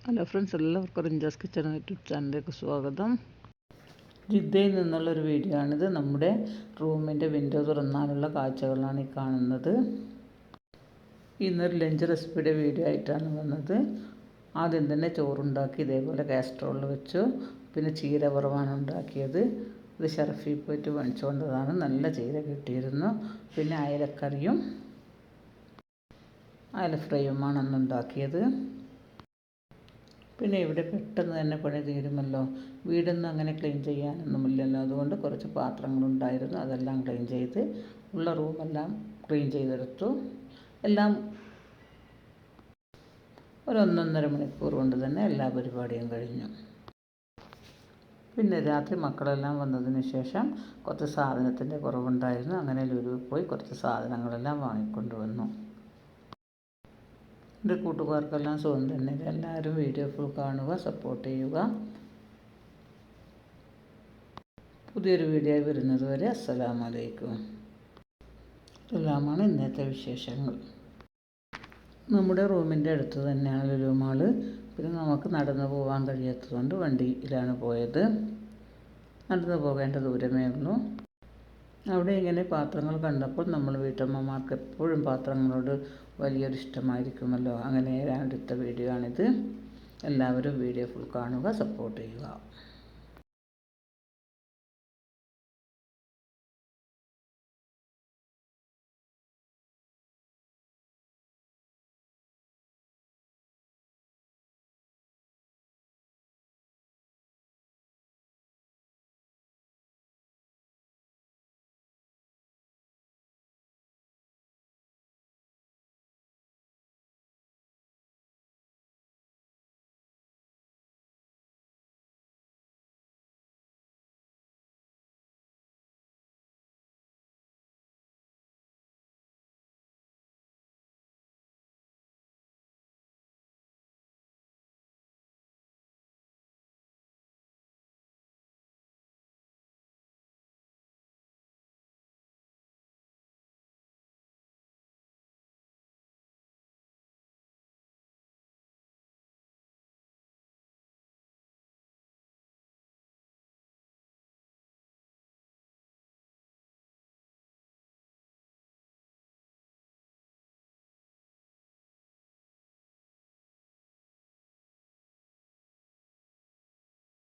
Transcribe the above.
Hello friends, എല്ലാവർക്കും റിഞ്ചാസ് kitchen YouTube ചാനലിലേക്ക് സ്വാഗതം. ജിദ്ദയിൽ നിന്നുള്ളൊരു വീഡിയോ ആണിത്. നമ്മുടെ റൂമിൻ്റെ വിൻഡോ തുറന്നാലുള്ള കാഴ്ചകളാണ് ഈ കാണുന്നത്. ഇന്നൊരു ലഞ്ച് റെസിപ്പിയുടെ വീഡിയോ ആയിട്ടാണ് വന്നത്. ആദ്യം തന്നെ ചോറുണ്ടാക്കി ഇതേപോലെ കാസ്ട്രോളിൽ വെച്ചു. പിന്നെ ചീര വറവാണ് ഉണ്ടാക്കിയത്. ഇത് ഷർഫി പോയിട്ട് വാങ്ങിച്ചുകൊണ്ടതാണ്. നല്ല ചീര കിട്ടിയിരുന്നു. പിന്നെ അയലക്കറിയും അയല ഫ്രൈയുമാണ് അന്ന് ഉണ്ടാക്കിയത്. പിന്നെ ഇവിടെ പെട്ടെന്ന് തന്നെ പണി തീരുമല്ലോ. വീടൊന്നും അങ്ങനെ ക്ലീൻ ചെയ്യാനൊന്നുമില്ലല്ലോ. അതുകൊണ്ട് കുറച്ച് പാത്രങ്ങളുണ്ടായിരുന്നു, അതെല്ലാം ക്ലീൻ ചെയ്ത് ഉള്ള റൂമെല്ലാം ക്ലീൻ ചെയ്തെടുത്തു. എല്ലാം ഒരു 1.5 മണിക്കൂർ കൊണ്ട് തന്നെ എല്ലാ പരിപാടിയും കഴിഞ്ഞു. പിന്നെ രാത്രി മക്കളെല്ലാം വന്നതിന് ശേഷം കുറച്ച് സാധനത്തിൻ്റെ കുറവുണ്ടായിരുന്നു. അങ്ങനെ ലുലുവിൽ പോയി കുറച്ച് സാധനങ്ങളെല്ലാം വാങ്ങിക്കൊണ്ടുവന്നു. എൻ്റെ കൂട്ടുകാർക്കെല്ലാം സുഖം തന്നെ. എല്ലാവരും വീഡിയോ ഫുൾ കാണുക, സപ്പോർട്ട് ചെയ്യുക. പുതിയൊരു വീഡിയോ വരുന്നത് വരെ അസ്സലാമു അലൈക്കും. എല്ലാമാണ് ഇന്നത്തെ വിശേഷങ്ങൾ. നമ്മുടെ റൂമിൻ്റെ അടുത്ത് തന്നെയാണ് ലുലു മാള്. പിന്നെ നമുക്ക് നടന്നു പോകാൻ കഴിയാത്തതുകൊണ്ട് വണ്ടിയിലാണ് പോയത്. നടന്നു പോകേണ്ട ദൂരമേ ഉള്ളൂ. അവിടെ ഇങ്ങനെ പാത്രങ്ങൾ കണ്ടപ്പോൾ നമ്മൾ വീട്ടമ്മമാർക്ക് എപ്പോഴും പാത്രങ്ങളോട് വലിയൊരു ഇഷ്ടമായിരിക്കുമല്ലോ. അങ്ങനെ എടുത്ത വീഡിയോ ആണിത്. എല്ലാവരും വീഡിയോ ഫുൾ കാണുക, സപ്പോർട്ട് ചെയ്യുക.